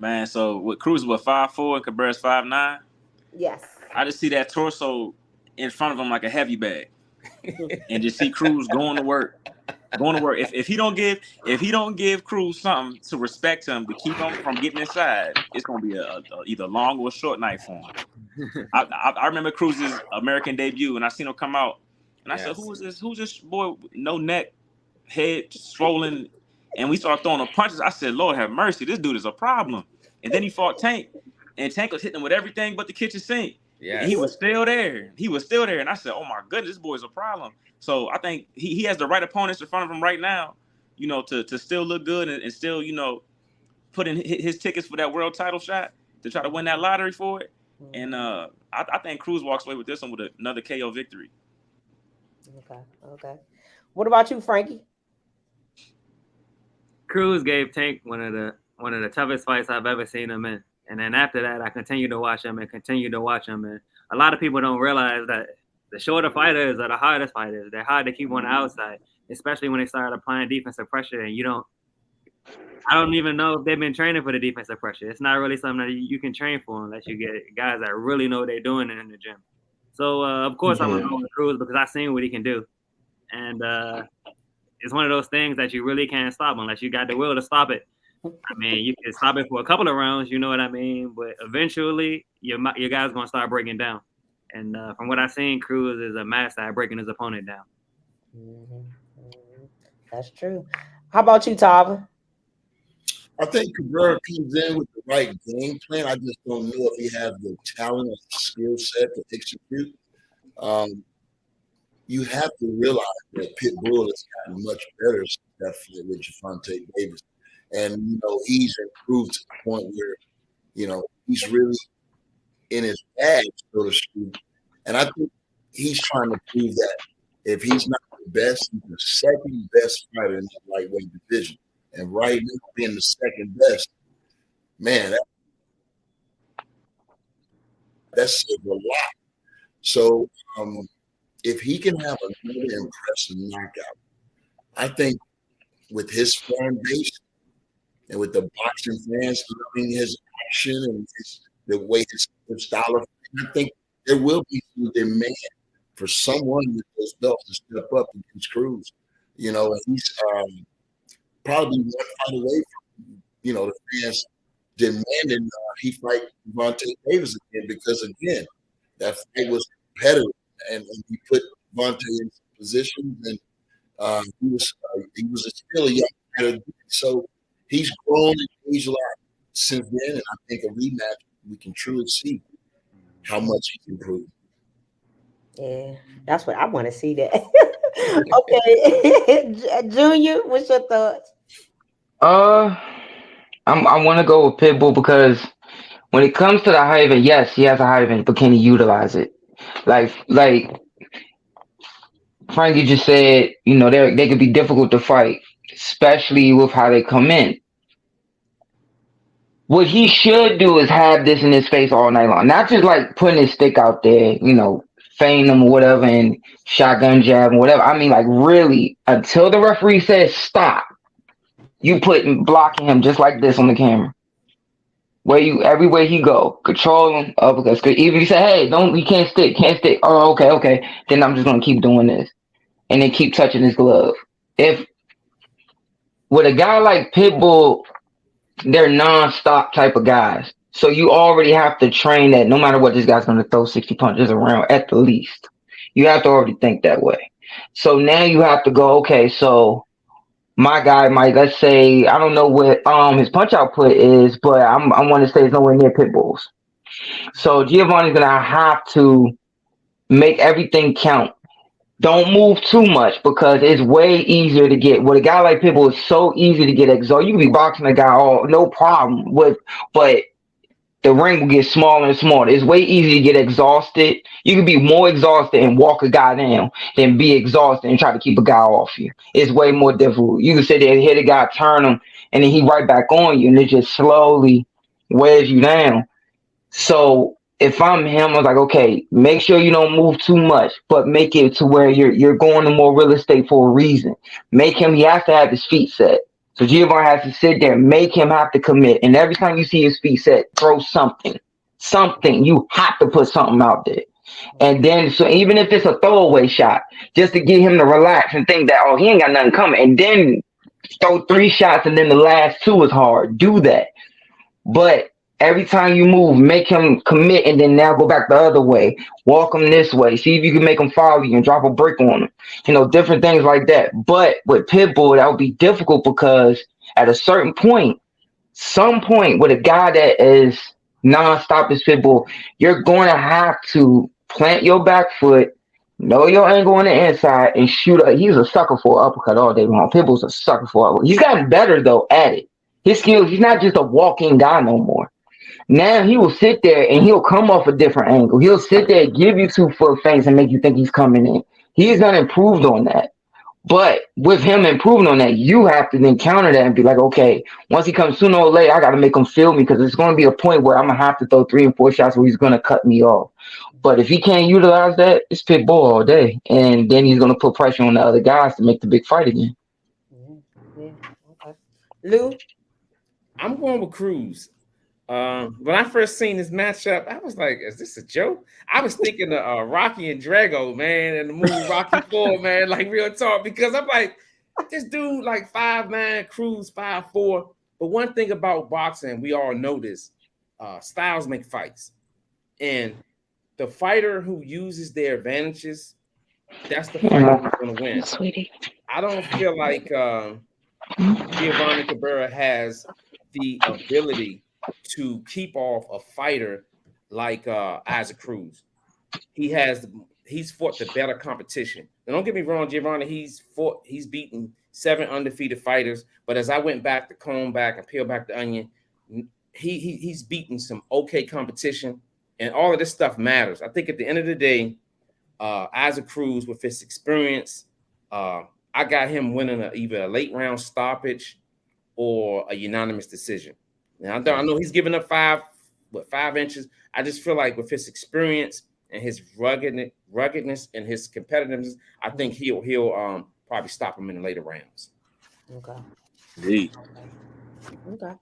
Man, so with Cruz was 5'4" and Cabrera's 5'9". Yes. I just see that torso in front of him like a heavy bag, and just see Cruz going to work. If he don't give Cruz something to respect him to keep him from getting inside, it's gonna be a either long or short night for him. I remember Cruz's American debut, and I seen him come out, and I said, "Who is this? Who's this boy? No neck, head swollen." And we started throwing the punches. I said, "Lord have mercy, this dude is a problem." And then he fought Tank, and Tank was hitting him with everything but the kitchen sink. Yeah, and he was still there. And I said, "Oh my goodness, this boy's a problem." So I think he has the right opponents in front of him right now, to still look good and still, put in his tickets for that world title shot to try to win that lottery for it. And I think Cruz walks away with this one with another KO victory. Okay. What about you, Frankie? Cruz gave Tank one of the toughest fights I've ever seen him in. And then after that, I continue to watch him. And a lot of people don't realize that the shorter fighters are the hardest fighters. They're hard to keep on the outside, especially when they start applying defensive pressure. And I don't even know if they've been training for the defensive pressure. It's not really something that you can train for unless you get guys that really know what they're doing in the gym. So, of course, I'm going to go with Cruz because I've seen what he can do. And it's one of those things that you really can't stop unless you got the will to stop it. I mean, you can stop it for a couple of rounds, you know what I mean? But eventually, your guy's going to start breaking down. And from what I've seen, Cruz is a master at breaking his opponent down. That's true. How about you, Tava? I think Cabrera comes in with the right game plan. I just don't know if he has the talent or the skill set to execute. You have to realize that PitBull has gotten much better since that fight with Gervonta Davis. And, he's improved to the point where, he's really in his bag, so to speak. And I think he's trying to prove that if he's not the best, he's the second best fighter in the lightweight division. And right now, being the second best, man, that says a lot. So if he can have another impressive knockout, I think with his fan base and with the boxing fans loving his action and the way his style of fighting, I think there will be some demand for someone with those belts to step up against Cruz. And he's probably one fight away from, the fans demanding he fight Gervonta Davis again because, again, that fight was competitive and he put Gervonta in position and he was still a young fighter. So he's grown and aged a lot since then, and I think a rematch we can truly see how much he's improved. Yeah, that's what I want to see. That. Okay, Junior, what's your thoughts? I want to go with PitBull because when it comes to the high event, yes, he has a high event, but can he utilize it? Like Frankie just said, they could be difficult to fight, especially with how they come in. What he should do is have this in his face all night long, not just like putting his stick out there, feign him or whatever and shotgun jab and whatever. I mean, like really, until the referee says stop, you blocking him just like this on the camera. Everywhere he go, control him up because even if you say, hey, you can't stick. Oh, okay. Then I'm just gonna keep doing this. And then keep touching his glove. If with a guy like PitBull, they're non-stop type of guys. So you already have to train that no matter what, this guy's going to throw 60 punches around at the least. You have to already think that way. So now you have to go, okay, so my guy might, let's say, I don't know what his punch output is, but I want to say it's nowhere near PitBull's. So Giovanni's going to have to make everything count. Don't move too much because it's way easier to get. With a guy like PitBull, it's so easy to get exhausted. You can be boxing a guy no problem but the ring will get smaller and smaller. It's way easier to get exhausted. You can be more exhausted and walk a guy down than be exhausted and try to keep a guy off you. It's way more difficult. You can sit there and hit a guy, turn him, and then he right back on you, and it just slowly wears you down. So if I'm him, I was like, okay, make sure you don't move too much, but make it to where you're going to more real estate for a reason. He has to have his feet set. So So Giovanni has to sit there, make him have to commit. And every time you see his feet set, throw something. Something. You have to put something out there. And then, so even if it's a throwaway shot, just to get him to relax and think that, oh, he ain't got nothing coming. And then throw 3 shots and then the last 2 is hard. Do that. But every time you move, make him commit and then now go back the other way. Walk him this way. See if you can make him follow you and drop a brick on him. You know, different things like that. But with PitBull, that would be difficult because at a certain point, some point with a guy that is nonstop as PitBull, you're going to have to plant your back foot, know your angle on the inside, and shoot. He's a sucker for an uppercut all day long. PitBull's a sucker for an uppercut. He's gotten better, though, at it. His skills, he's not just a walking guy no more. Now he will sit there and he'll come off a different angle. He'll sit there and give you 2-foot feints and make you think he's coming in. He's done improved on that. But with him improving on that, you have to then counter that and be like, okay, once he comes sooner or later, I got to make him feel me because it's going to be a point where I'm going to have to throw 3 and 4 shots where he's going to cut me off. But if he can't utilize that, it's PitBull all day. And then he's going to put pressure on the other guys to make the big fight again. Yeah. Okay. Lou? I'm going with Cruz. When I first seen this matchup, I was like, is this a joke? I was thinking of Rocky and Drago, man, and the movie Rocky 4, man, like real talk, because I'm like, this dude like 5'9", Cruz 5'4". But one thing about boxing, we all know this, styles make fights. And the fighter who uses their advantages, that's the fighter who's going to win. Sweetie. I don't feel like Giovanni Cabrera has the ability to keep off a fighter like Isaac Cruz. He's fought the better competition. Now, don't get me wrong, Giovanni, he's beaten 7 undefeated fighters, but as I went back to comb back and peel back the onion, he's beaten some okay competition, and all of this stuff matters. I think at the end of the day, Isaac Cruz, with his experience, I got him winning either a late round stoppage or a unanimous decision. Now, I know he's giving up 5 inches. I just feel like with his experience and his ruggedness and his competitiveness, I think he'll probably stop him in the later rounds. Okay. Indeed. Okay.